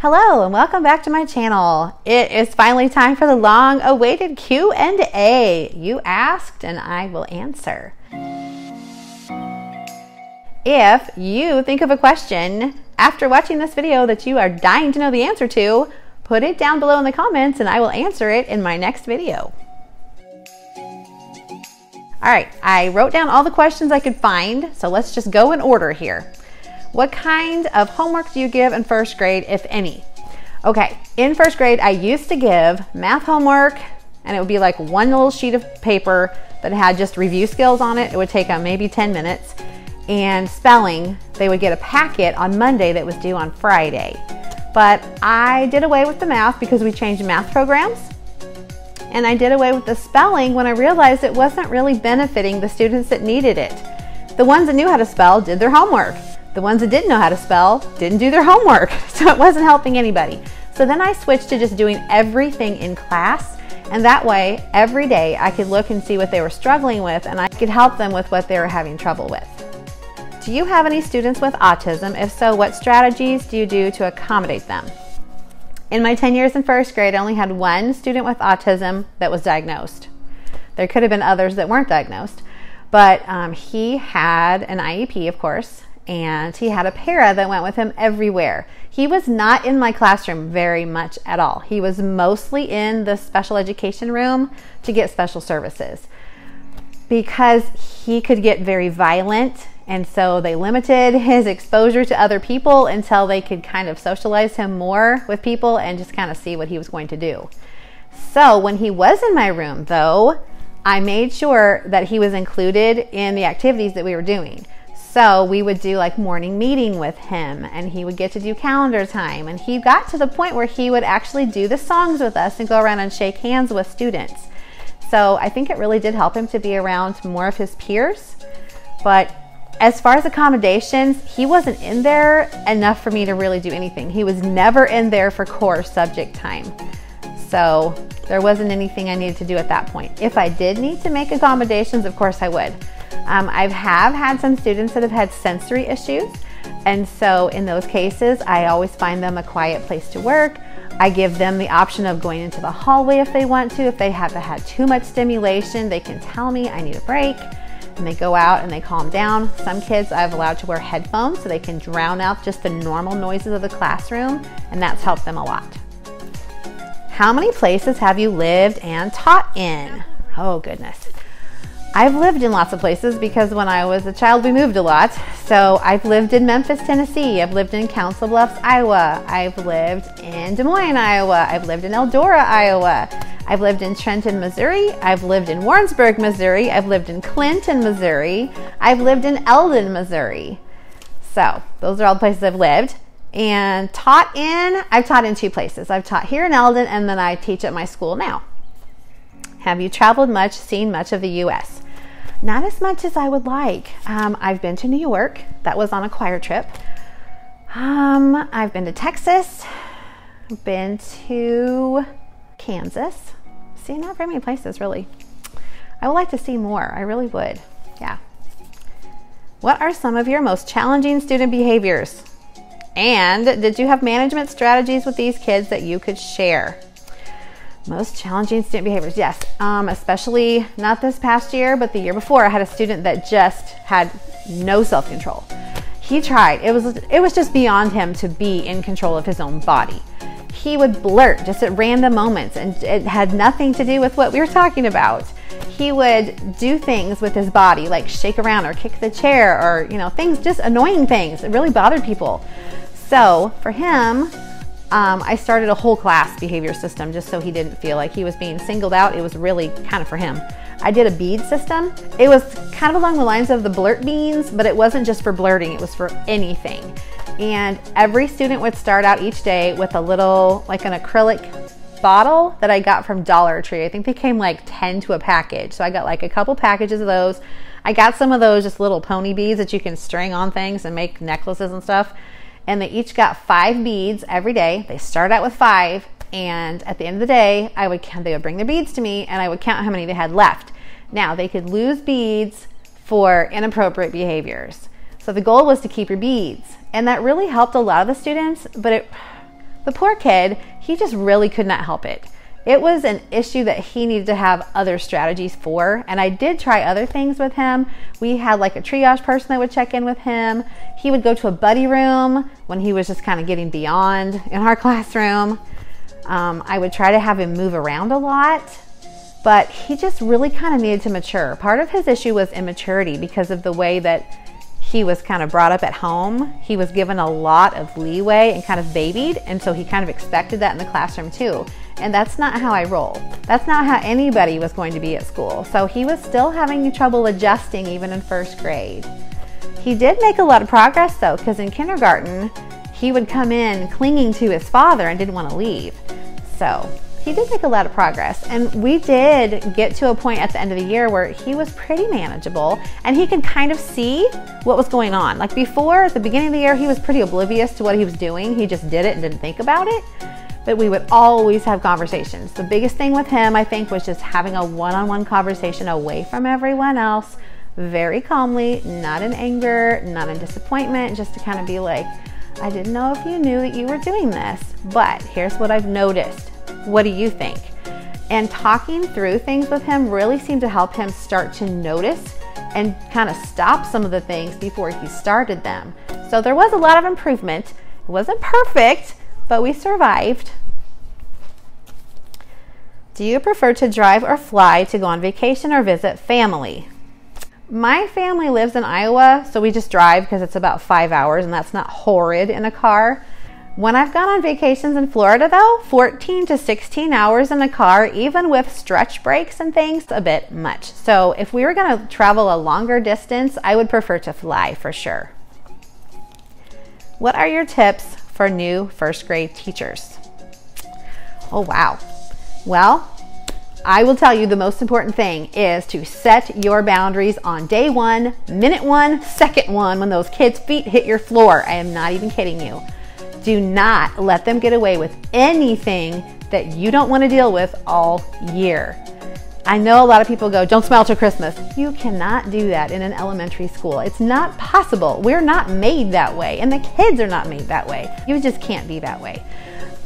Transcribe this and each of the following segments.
Hello and welcome back to my channel. It is finally time for the long-awaited Q&A. You asked and I will answer. If you think of a question after watching this video that you are dying to know the answer to, put it down below in the comments and I will answer it in my next video. All right, I wrote down all the questions I could find, so let's just go in order here. What kind of homework do you give in first grade, if any? Okay, in first grade, I used to give math homework, and it would be like one little sheet of paper that had just review skills on it. It would take maybe 10 minutes. And spelling, they would get a packet on Monday that was due on Friday. But I did away with the math because we changed math programs. And I did away with the spelling when I realized it wasn't really benefiting the students that needed it. The ones that knew how to spell did their homework. The ones that didn't know how to spell didn't do their homework, so it wasn't helping anybody. So then I switched to just doing everything in class, and that way, every day I could look and see what they were struggling with, and I could help them with what they were having trouble with. Do you have any students with autism? If so, what strategies do you do to accommodate them? In my 10 years in first grade, I only had one student with autism that was diagnosed. There could have been others that weren't diagnosed, but he had an IEP, of course, and he had a para that went with him everywhere. He was not in my classroom very much at all. He was mostly in the special education room to get special services because he could get very violent, and so they limited his exposure to other people until they could kind of socialize him more with people and just kind of see what he was going to do. So when he was in my room, though, I made sure that he was included in the activities that we were doing. So we would do like morning meeting with him, and he would get to do calendar time, and he got to the point where he would actually do the songs with us and go around and shake hands with students. So I think it really did help him to be around more of his peers. But as far as accommodations, he wasn't in there enough for me to really do anything. He was never in there for core subject time. So there wasn't anything I needed to do at that point. If I did need to make accommodations, of course I would. I have had some students that have had sensory issues, and so in those cases I always find them a quiet place to work. I give them the option of going into the hallway if they want to. If they have had too much stimulation, they can tell me I need a break, and they go out and they calm down. Some kids I've allowed to wear headphones so they can drown out just the normal noises of the classroom, and that's helped them a lot. How many places have you lived and taught in? Oh goodness. I've lived in lots of places because when I was a child we moved a lot. So I've lived in Memphis, Tennessee. I've lived in Council Bluffs, Iowa. I've lived in Des Moines, Iowa. I've lived in Eldora, Iowa. I've lived in Trenton, Missouri. I've lived in Warrensburg, Missouri. I've lived in Clinton, Missouri. I've lived in Eldon, Missouri. So those are all the places I've lived. And I've taught in two places. I've taught here in Eldon, and then I teach at my school now. Have you traveled much, seen much of the U.S.? Not as much as I would like. I've been to New York. That was on a choir trip. I've been to Texas. I've been to Kansas. See, not very many places, really. I would like to see more. I really would. Yeah. What are some of your most challenging student behaviors? And did you have management strategies with these kids that you could share? Most challenging student behaviors, yes. Especially not this past year, but the year before, I had a student that just had no self-control. He tried. It was just beyond him to be in control of his own body. He would blurt just at random moments, and it had nothing to do with what we were talking about. He would do things with his body, like shake around or kick the chair, or things, just annoying things. It really bothered people. So for him, I started a whole class behavior system just so he didn't feel like he was being singled out. It was really kind of for him. I did a bead system. It was kind of along the lines of the blurt beans, but it wasn't just for blurting, it was for anything. And every student would start out each day with a little, like an acrylic bottle that I got from Dollar Tree. I think they came like 10 to a package. So I got like a couple packages of those. I got some of those just little pony beads that you can string on things and make necklaces and stuff. And they each got 5 beads every day. They start out with 5, and at the end of the day, they would bring their beads to me, and I would count how many they had left. Now, they could lose beads for inappropriate behaviors. So the goal was to keep your beads, and that really helped a lot of the students, but The poor kid, he just really could not help it. It was an issue that he needed to have other strategies for, and I did try other things with him. We had like a triage person that would check in with him. He would go to a buddy room when he was just kind of getting beyond in our classroom. I would try to have him move around a lot, but he just really kind of needed to mature. Part of his issue was immaturity because of the way that he was kind of brought up at home. He was given a lot of leeway and kind of babied, and so he kind of expected that in the classroom too. And that's not how I roll. That's not how anybody was going to be at school. So he was still having trouble adjusting even in first grade. He did make a lot of progress though, because in kindergarten, he would come in clinging to his father and didn't want to leave. So he did make a lot of progress. And we did get to a point at the end of the year where he was pretty manageable and he could kind of see what was going on. Like before, at the beginning of the year, he was pretty oblivious to what he was doing. He just did it and didn't think about it. But we would always have conversations. The biggest thing with him, I think, was just having a one-on-one conversation away from everyone else, very calmly, not in anger, not in disappointment, just to kind of be like, I didn't know if you knew that you were doing this, but here's what I've noticed. What do you think? And talking through things with him really seemed to help him start to notice and kind of stop some of the things before he started them. So there was a lot of improvement. It wasn't perfect, but we survived. Do you prefer to drive or fly to go on vacation or visit family? My family lives in Iowa, so we just drive because it's about 5 hours and that's not horrid in a car. When I've gone on vacations in Florida though, 14 to 16 hours in a car, even with stretch breaks and things, a bit much. So if we were going to travel a longer distance, I would prefer to fly for sure. What are your tips for new first grade teachers? Oh wow. Well, I will tell you the most important thing is to set your boundaries on day one, minute one, second one, when those kids' feet hit your floor. I am not even kidding you. Do not let them get away with anything that you don't want to deal with all year. I know a lot of people go, don't smile till Christmas. You cannot do that in an elementary school. It's not possible. We're not made that way, and the kids are not made that way. You just can't be that way.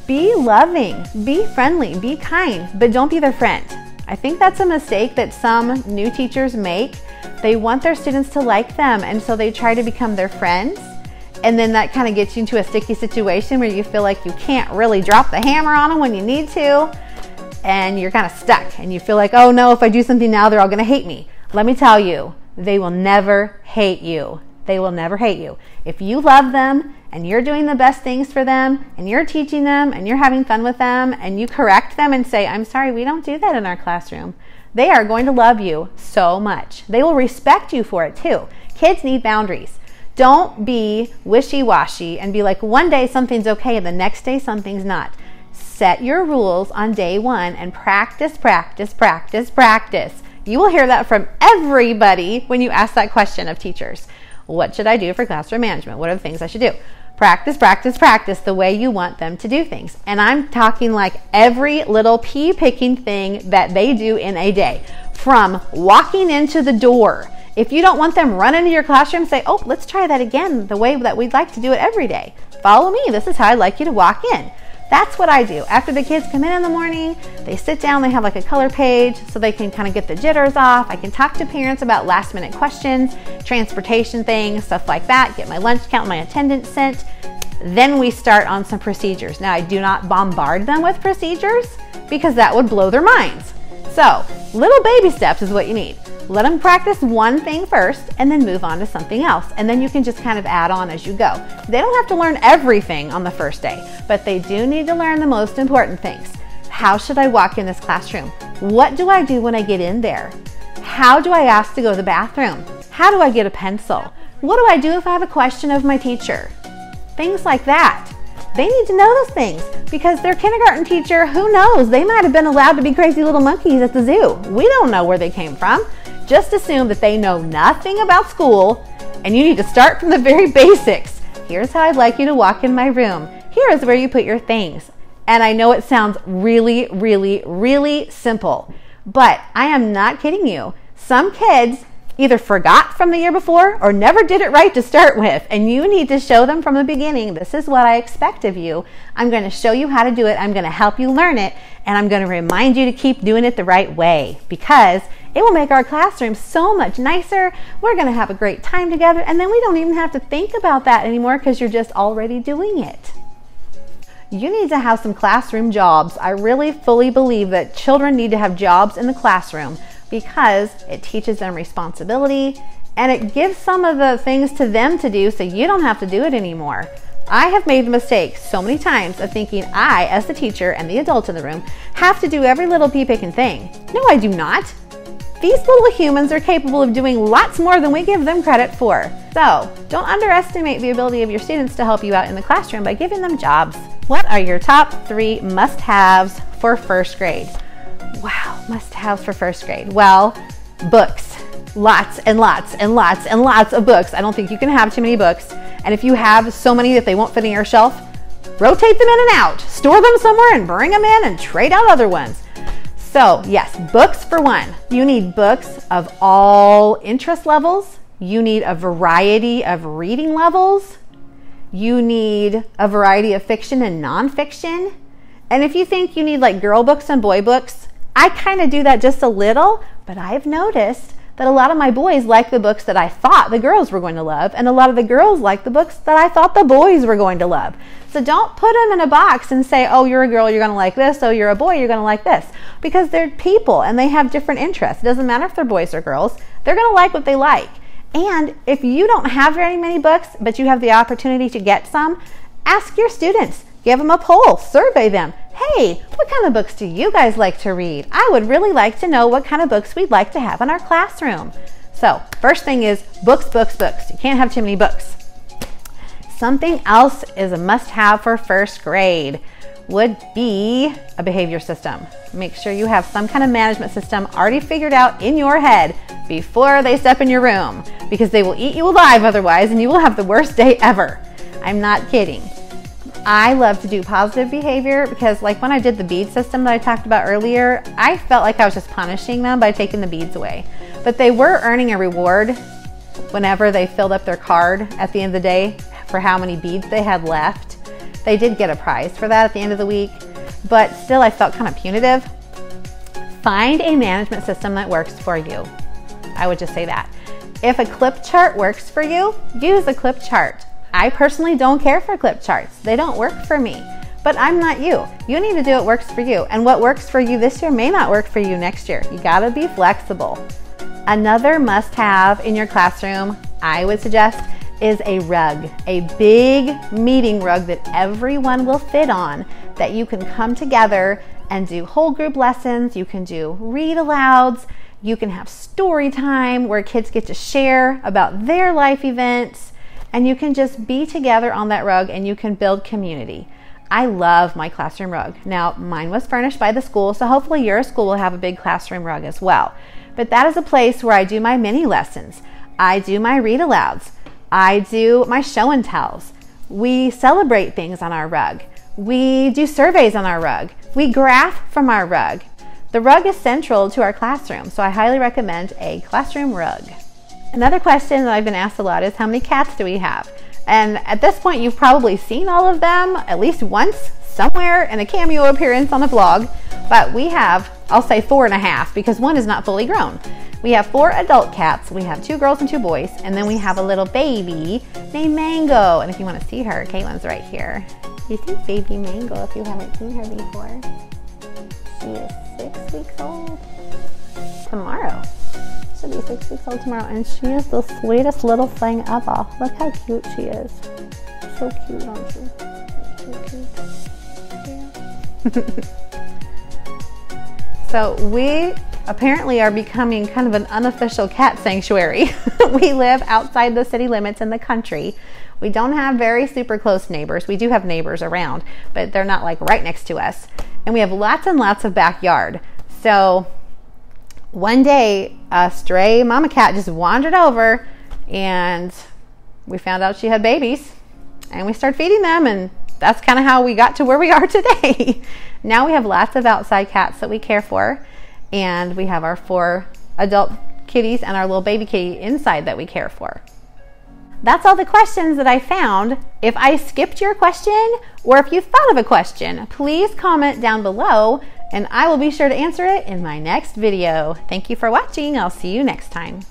Be loving, be friendly, be kind, but don't be their friend. I think that's a mistake that some new teachers make. They want their students to like them, and so they try to become their friends. And then that kind of gets you into a sticky situation where you feel like you can't really drop the hammer on them when you need to. And you're kind of stuck and you feel like, oh no, if I do something now, they're all going to hate me. Let me tell you, they will never hate you. They will never hate you. If you love them and you're doing the best things for them and you're teaching them and you're having fun with them and you correct them and say, I'm sorry, we don't do that in our classroom, they are going to love you so much. They will respect you for it too. Kids need boundaries. Don't be wishy-washy and be like, one day something's okay and the next day something's not. Set your rules on day one and practice, practice, practice, practice. You will hear that from everybody when you ask that question of teachers. What should I do for classroom management? What are the things I should do? Practice, practice, practice the way you want them to do things. And I'm talking like every little pea-picking thing that they do in a day. From walking into the door. If you don't want them running into your classroom, say, oh, let's try that again the way that we'd like to do it every day. Follow me. This is how I'd like you to walk in. That's what I do. After the kids come in the morning, they sit down, they have like a color page so they can kind of get the jitters off. I can talk to parents about last minute questions, transportation things, stuff like that, get my lunch count, my attendance sent. Then we start on some procedures. Now I do not bombard them with procedures because that would blow their minds. So little baby steps is what you need. Let them practice one thing first and then move on to something else. And then you can just kind of add on as you go. They don't have to learn everything on the first day, but they do need to learn the most important things. How should I walk in this classroom? What do I do when I get in there? How do I ask to go to the bathroom? How do I get a pencil? What do I do if I have a question of my teacher? Things like that. They need to know those things because their kindergarten teacher, who knows, they might have been allowed to be crazy little monkeys at the zoo. We don't know where they came from. Just assume that they know nothing about school and you need to start from the very basics. Here's how I'd like you to walk in my room. Here is where you put your things. And I know it sounds really, really, really simple, but I am not kidding you. Some kids either forgot from the year before or never did it right to start with. And you need to show them from the beginning, this is what I expect of you. I'm going to show you how to do it. I'm going to help you learn it. And I'm going to remind you to keep doing it the right way, because it will make our classroom so much nicer. We're going to have a great time together. And then we don't even have to think about that anymore because you're just already doing it. You need to have some classroom jobs. I really fully believe that children need to have jobs in the classroom because it teaches them responsibility and it gives some of the things to them to do so you don't have to do it anymore. I have made the mistake so many times of thinking I, as the teacher and the adult in the room, have to do every little pea-picking thing. No, I do not. These little humans are capable of doing lots more than we give them credit for. So don't underestimate the ability of your students to help you out in the classroom by giving them jobs. What are your top 3 must-haves for first grade? Wow, must-haves for first grade. Well, books. Lots and lots and lots and lots of books. I don't think you can have too many books. And if you have so many that they won't fit in your shelf, rotate them in and out. Store them somewhere and bring them in and trade out other ones. So yes, books for one. You need books of all interest levels. You need a variety of reading levels. You need a variety of fiction and nonfiction. And if you think you need like girl books and boy books, I kind of do that just a little, but I've noticed that a lot of my boys like the books that I thought the girls were going to love, and a lot of the girls like the books that I thought the boys were going to love. So don't put them in a box and say, oh, you're a girl, you're going to like this, oh, you're a boy, you're going to like this, because they're people and they have different interests. It doesn't matter if they're boys or girls, they're going to like what they like. And if you don't have very many books, but you have the opportunity to get some, ask your students, give them a poll, survey them. Hey, what kind of books do you guys like to read? I would really like to know what kind of books we'd like to have in our classroom. So first thing is books, books, books. You can't have too many books. Something else is a must-have for first grade would be a behavior system. Make sure you have some kind of management system already figured out in your head before they step in your room, because they will eat you alive otherwise and you will have the worst day ever. I'm not kidding. I love to do positive behavior because, like when I did the bead system that I talked about earlier, I felt like I was just punishing them by taking the beads away. But they were earning a reward whenever they filled up their card at the end of the day for how many beads they had left. They did get a prize for that at the end of the week, but still I felt kind of punitive. Find a management system that works for you. I would just say that. If a clip chart works for you, use a clip chart. I personally don't care for clip charts. They don't work for me, but I'm not you. You need to do what works for you. And what works for you this year may not work for you next year. You gotta be flexible. Another must-have in your classroom, I would suggest, is a rug, a big meeting rug that everyone will fit on, that you can come together and do whole group lessons. You can do read alouds. You can have story time where kids get to share about their life events. And you can just be together on that rug and you can build community. I love my classroom rug. Now, mine was furnished by the school, so hopefully your school will have a big classroom rug as well. But that is a place where I do my mini lessons. I do my read alouds. I do my show and tells. We celebrate things on our rug. We do surveys on our rug. We graph from our rug. The rug is central to our classroom, so I highly recommend a classroom rug. Another question that I've been asked a lot is, how many cats do we have? And at this point, you've probably seen all of them at least once somewhere in a cameo appearance on a vlog. But we have, I'll say 4.5, because one is not fully grown. We have 4 adult cats. We have 2 girls and 2 boys. And then we have a little baby named Mango. And if you want to see her, Caitlin's right here. This is baby Mango if you haven't seen her before. She is 6 weeks old. Tomorrow. She'll be 6 weeks old tomorrow, and she is the sweetest little thing ever. Look how cute she is. So cute, aren't you? So cute. Yeah. So we apparently are becoming kind of an unofficial cat sanctuary. We live outside the city limits in the country. We don't have very super close neighbors. We do have neighbors around, but they're not like right next to us. And we have lots and lots of backyard. So one day, a stray mama cat just wandered over and we found out she had babies and we started feeding them, and that's kind of how we got to where we are today. Now we have lots of outside cats that we care for, and we have our 4 adult kitties and our little baby kitty inside that we care for. That's all the questions that I found. If I skipped your question, or if you thought of a question, please comment down below and I will be sure to answer it in my next video. Thank you for watching. I'll see you next time.